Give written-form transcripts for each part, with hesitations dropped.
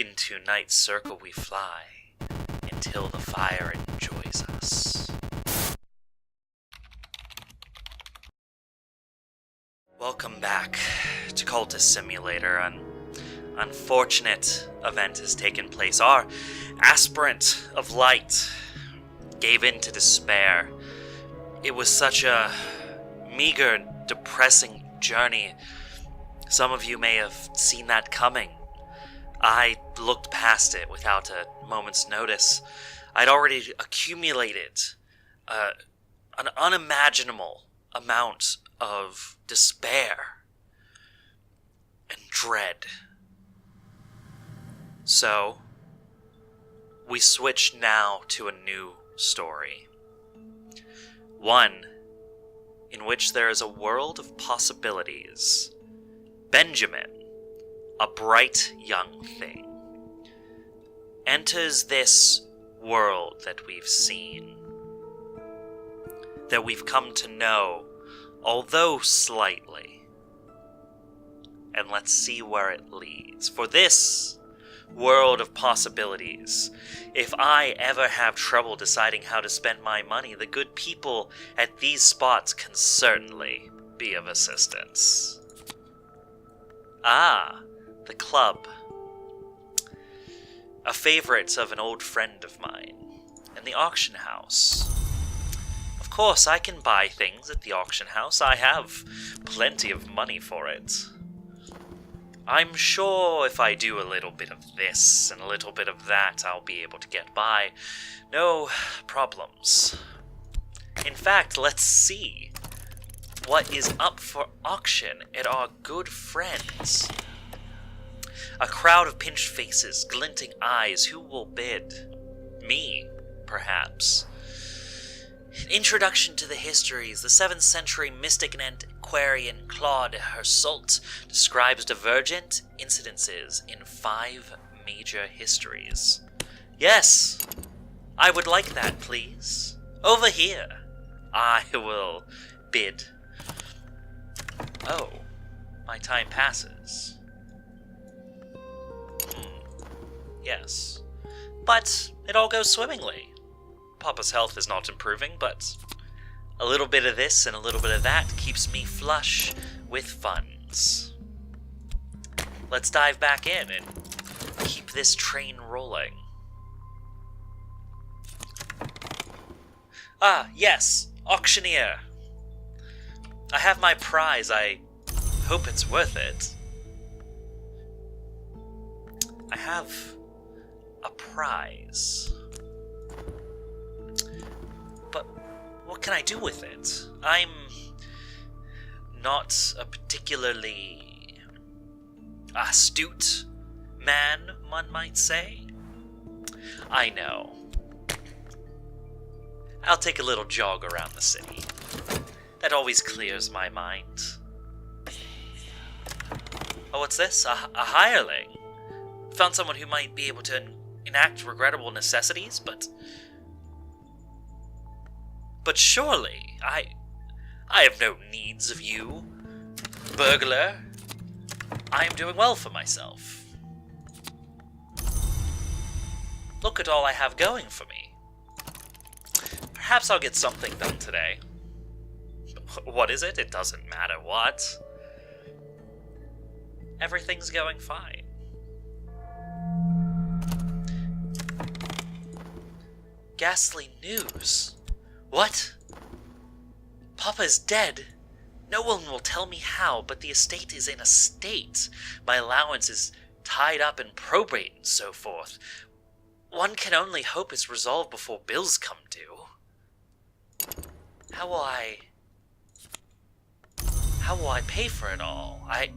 Into night's circle we fly, until the fire enjoys us. Welcome back to Cultist Simulator. An unfortunate event has taken place. Our aspirant of light gave in to despair. It was such a meager, depressing journey. Some of you may have seen that coming. I looked past it without a moment's notice. I'd already accumulated an unimaginable amount of despair and dread. So, we switch now to a new story. One in which there is a world of possibilities. Benjamin, a bright young thing, enters this world that we've seen, that we've come to know, although slightly. And let's see where it leads. For this world of possibilities, if I ever have trouble deciding how to spend my money, the good people at these spots can certainly be of assistance. Ah, the club. A favorite of an old friend of mine. And the auction house. Of course, I can buy things at the auction house. I have plenty of money for it. I'm sure if I do a little bit of this and a little bit of that, I'll be able to get by. No problems. In fact, let's see what is up for auction at our good friends. A crowd of pinched faces, glinting eyes. Who will bid? Me, perhaps. Introduction to the histories. The 7th century mystic and antiquarian Claude Hersault describes divergent incidences in 5 major histories. Yes, I would like that, please. Over here. I will bid. Oh, my time passes. Yes. But it all goes swimmingly. Papa's health is not improving, but a little bit of this and a little bit of that keeps me flush with funds. Let's dive back in and keep this train rolling. Ah, yes, auctioneer. I have my prize. I hope it's worth it. I have a prize. But what can I do with it? I'm not a particularly astute man, one might say. I know. I'll take a little jog around the city. That always clears my mind. Oh, what's this? A hireling. Found someone who might be able to enact regrettable necessities, but surely, I have no needs of you, burglar. I am doing well for myself. Look at all I have going for me. Perhaps I'll get something done today. What is it? It doesn't matter what. Everything's going fine. Ghastly news. What? Papa is dead. No one will tell me how, but the estate is in a state. My allowance is tied up in probate and so forth. One can only hope it's resolved before bills come due. How will I pay for it all? I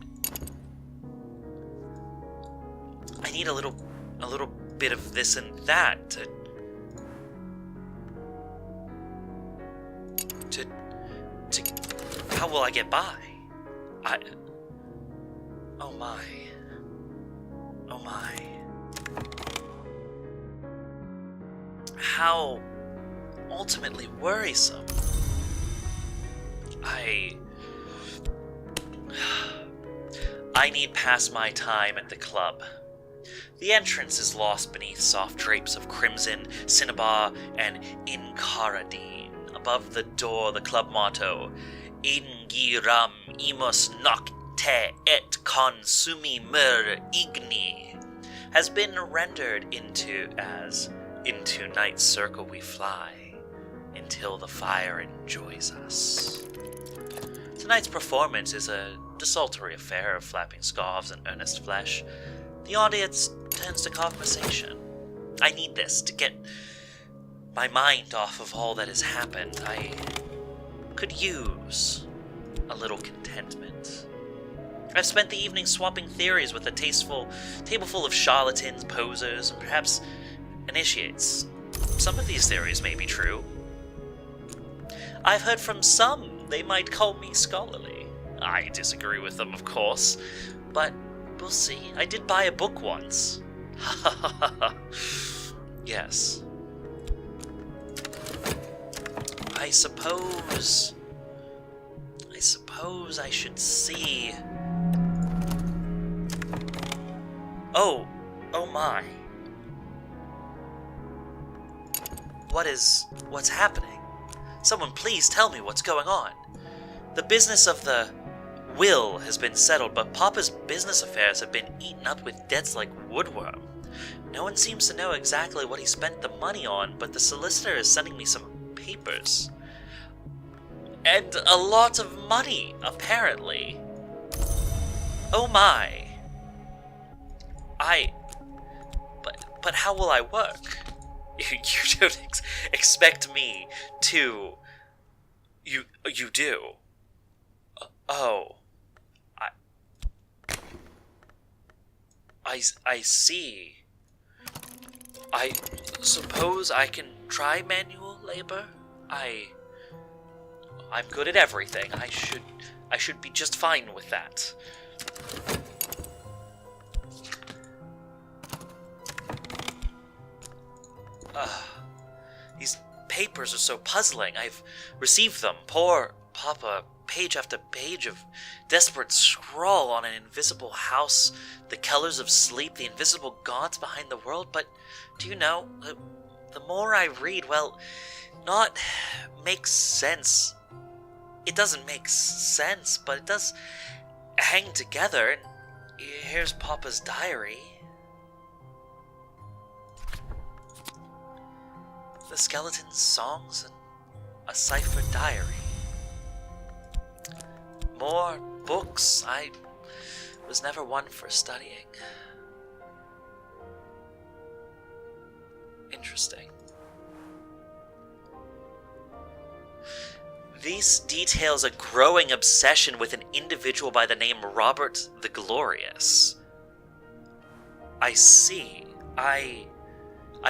need a little bit of this and that to how will I get by? Oh my. How ultimately worrisome. I need pass my time at the club. The entrance is lost beneath soft drapes of crimson, cinnabar, and incaradine. Above the door, the club motto, Ingiram imos nocte et consumimur igni, has been rendered into as, into night's circle we fly, until the fire enjoys us. Tonight's performance is a desultory affair of flapping scarves and earnest flesh. The audience turns to conversation. I need this to get my mind off of all that has happened. I could use a little contentment. I've spent the evening swapping theories with a tasteful table full of charlatans, posers, and perhaps initiates. Some of these theories may be true. I've heard from some they might call me scholarly. I disagree with them, of course, but we'll see. I did buy a book once. Yes. I suppose I should see. Oh my. What's happening? Someone please tell me what's going on. The business of the will has been settled, but Papa's business affairs have been eaten up with debts like woodworm. No one seems to know exactly what he spent the money on, but the solicitor is sending me some papers. And a lot of money, apparently. Oh my. But how will I work? You don't expect me to... You do? Oh. I see. I suppose I can try manual labor? I'm good at everything. I should be just fine with that. These papers are so puzzling. I've received them. Poor Papa, page after page of desperate scrawl on an invisible house, the colors of sleep, the invisible gods behind the world. But do you know, the more I read, well, not makes sense. It doesn't make sense, but it does hang together. And here's Papa's diary. The skeleton's songs and a ciphered diary. More books. I was never one for studying. Interesting. These details a growing obsession with an individual by the name Robert the Glorious. I see. I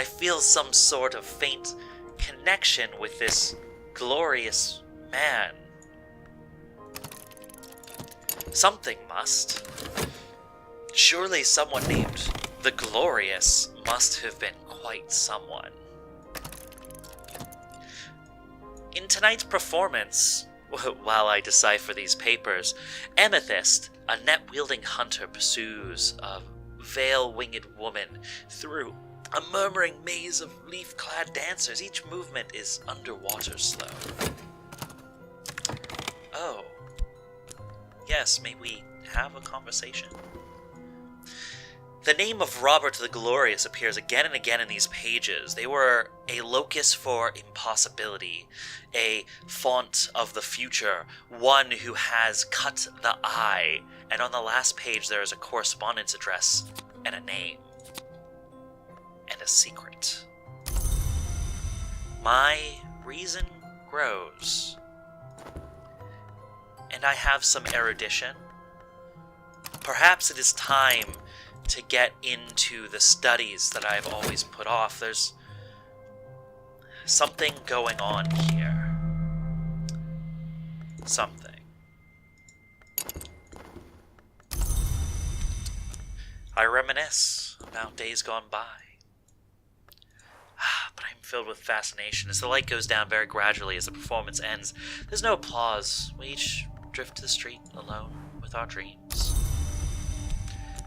feel some sort of faint connection with this glorious man. Something must. Surely someone named the Glorious must have been quite someone. In tonight's performance, while I decipher these papers, Amethyst, a net-wielding hunter, pursues a veil-winged woman through a murmuring maze of leaf-clad dancers. Each movement is underwater slow. Oh. Yes, may we have a conversation? The name of Robert the Glorious appears again and again in these pages. They were a locus for impossibility, a font of the future, one who has cut the eye, and on the last page there is a correspondence address and a name. And a secret. My reason grows. And I have some erudition. Perhaps it is time to get into the studies that I've always put off. There's something going on here. Something. I reminisce about days gone by. But I'm filled with fascination as the light goes down very gradually as the performance ends. There's no applause. We each drift to the street alone with our dreams.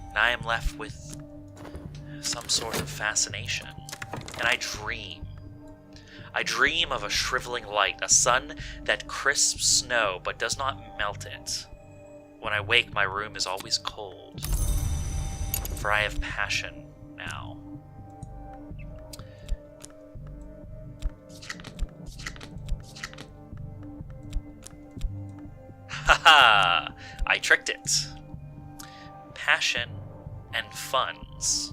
And I am left with some sort of fascination. And I dream. I dream of a shriveling light, a sun that crisps snow but does not melt it. When I wake, my room is always cold, for I have passion now. Haha! I tricked it. Passion and funds.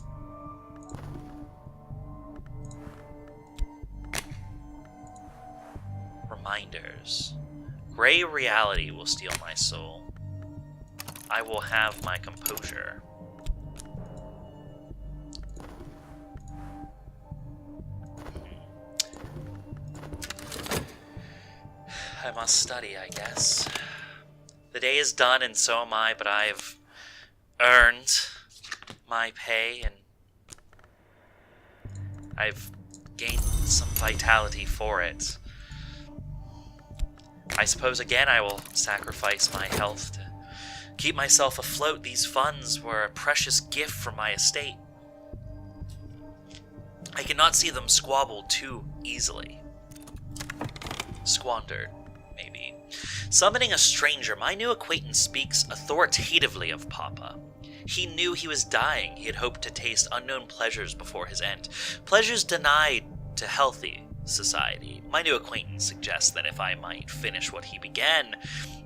Reminders. Gray reality will steal my soul. I will have my composure. I must study, I guess. The day is done and so am I, but I've earned my pay and I've gained some vitality for it. I suppose again I will sacrifice my health to keep myself afloat. These funds were a precious gift from my estate. I cannot see them squabbled too easily. Squandered, maybe. Summoning a stranger, my new acquaintance speaks authoritatively of Papa. He knew he was dying. He had hoped to taste unknown pleasures before his end. Pleasures denied to healthy society. My new acquaintance suggests that if I might finish what he began,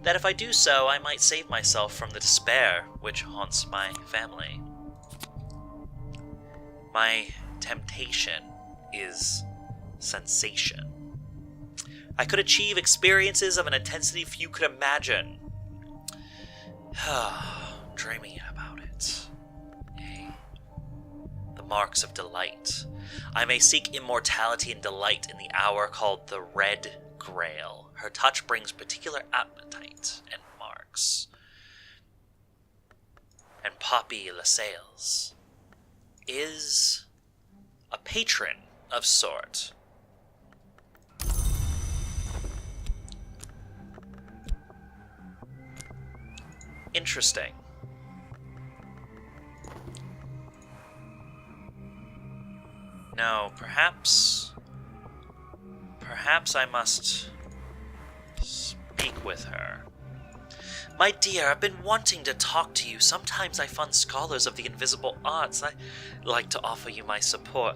that if I do so, I might save myself from the despair which haunts my family. My temptation is sensation. I could achieve experiences of an intensity few could imagine. Dreaming about it. Yea. The marks of delight. I may seek immortality and delight in the hour called the Red Grail. Her touch brings particular appetite and marks. And Poppy Lascelles is a patron of sort. Interesting. No, perhaps I must speak with her. My dear, I've been wanting to talk to you. Sometimes I fund scholars of the invisible arts. I like to offer you my support,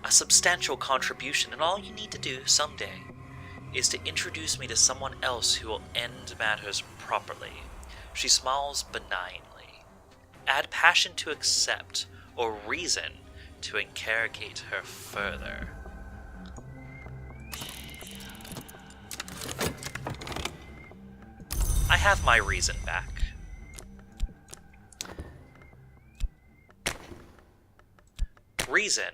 a substantial contribution, and all you need to do someday is to introduce me to someone else who will end matters properly. She smiles benignly. Add passion to accept, or reason to interrogate her further. I have my reason back. Reason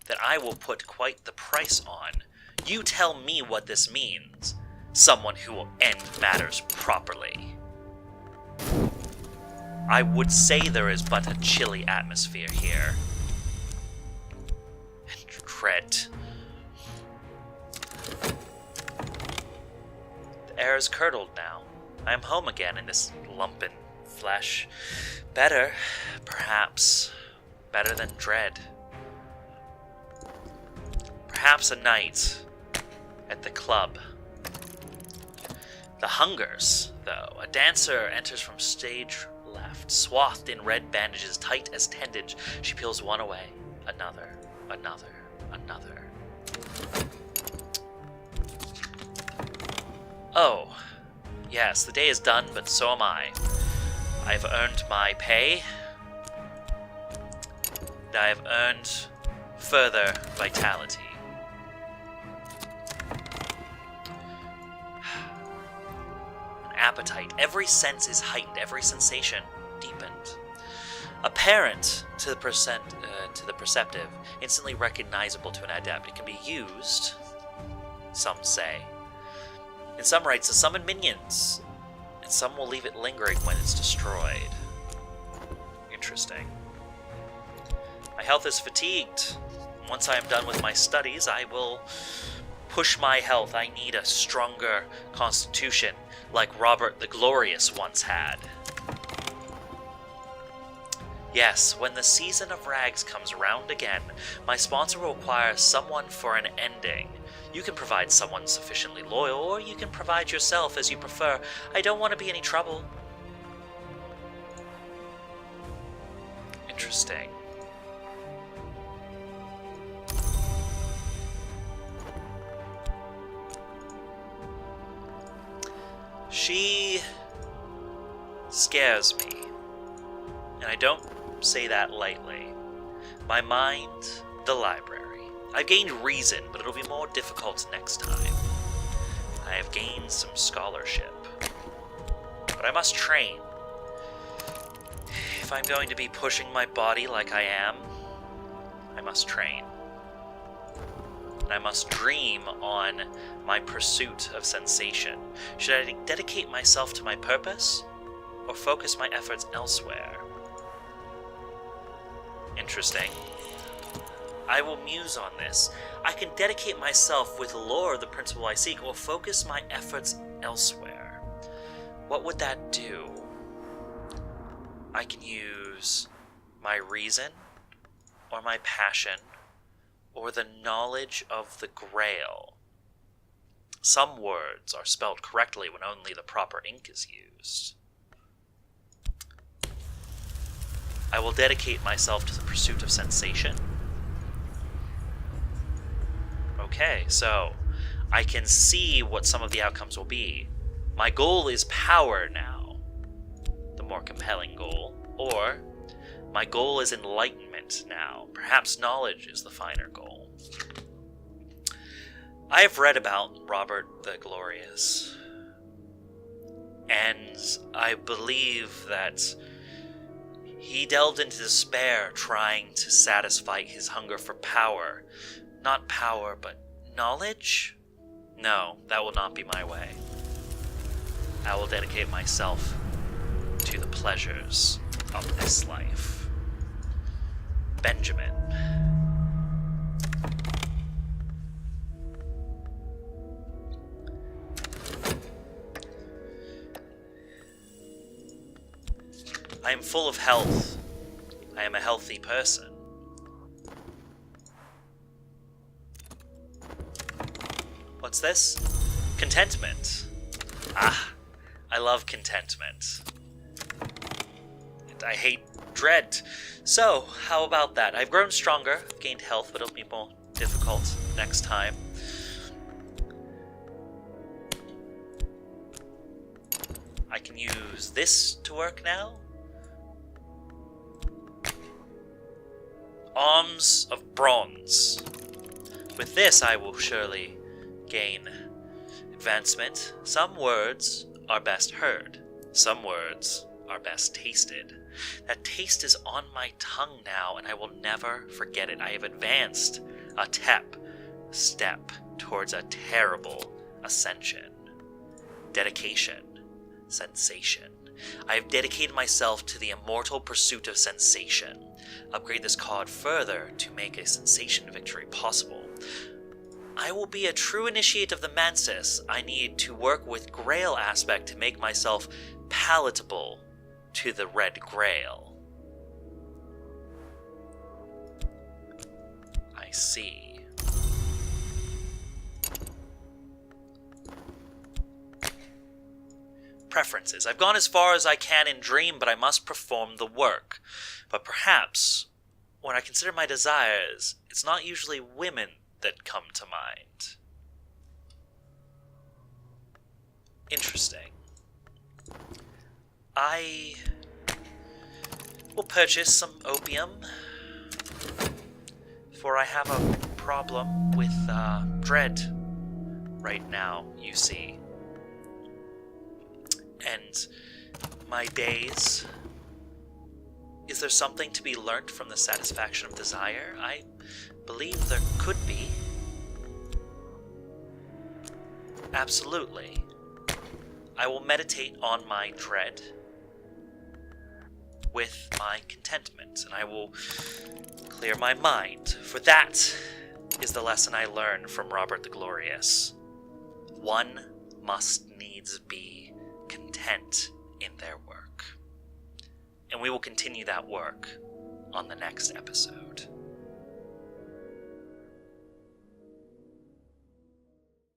that I will put quite the price on. You tell me what this means. Someone who will end matters properly. I would say there is but a chilly atmosphere here. And dread. The air is curdled now. I am home again in this lumpen flesh. Better, perhaps. Better than dread. Perhaps a night at the club. The Hungers, though. A dancer enters from stage left, swathed in red bandages, tight as tendons. She peels one away, another. Oh, yes, the day is done, but so am I. I've earned my pay, and I have earned further vitality. Appetite. Every sense is heightened, every sensation deepened. Apparent to the perceptive, instantly recognizable to an adept. It can be used, some say, in some rites to summon minions, and some will leave it lingering when it's destroyed. Interesting. My health is fatigued. Once I am done with my studies, I will push my health. I need a stronger constitution, like Robert the Glorious once had. Yes, when the season of rags comes around again, my sponsor will require someone for an ending. You can provide someone sufficiently loyal, or you can provide yourself as you prefer. I don't want to be any trouble. Interesting. She scares me, and I don't say that lightly. My mind, the library. I've gained reason, but it'll be more difficult next time. I have gained some scholarship, but I must train. If I'm going to be pushing my body like I am, I must train. And I must dream on my pursuit of sensation. Should I dedicate myself to my purpose, or focus my efforts elsewhere? Interesting. I will muse on this. I can dedicate myself with lore of the principle I seek, or focus my efforts elsewhere. What would that do? I can use my reason, or my passion, or the knowledge of the Grail. Some words are spelled correctly when only the proper ink is used. I will dedicate myself to the pursuit of sensation. Okay, so I can see what some of the outcomes will be. My goal is power now, the more compelling goal, or my goal is enlightenment now. Perhaps knowledge is the finer goal. I have read about Robert the Glorious, and I believe that he delved into despair trying to satisfy his hunger for power. Not power, but knowledge? No, that will not be my way. I will dedicate myself to the pleasures of this life. Benjamin. I am full of health. I am a healthy person. What's this? Contentment. Ah, I love contentment. And I hate dread. So, how about that? I've grown stronger, gained health, but it'll be more difficult next time. I can use this to work now. Arms of bronze. With this, I will surely gain advancement. Some words are best heard. Some words are best tasted. That taste is on my tongue now, and I will never forget it. I have advanced a step towards a terrible ascension. Dedication. Sensation. I have dedicated myself to the immortal pursuit of sensation. Upgrade this card further to make a sensation victory possible. I will be a true initiate of the Mantis. I need to work with Grail aspect to make myself palatable to the Red Grail. I see. Preferences. I've gone as far as I can in dream, but I must perform the work. But perhaps, when I consider my desires, it's not usually women that come to mind. Interesting. I will purchase some opium, for I have a problem with dread right now, you see. And my days... Is there something to be learnt from the satisfaction of desire? I believe there could be. Absolutely. I will meditate on my dread with my contentment, and I will clear my mind. For that is the lesson I learned from Robert the Glorious. One must needs be content in their work. and we will continue that work on the next episode.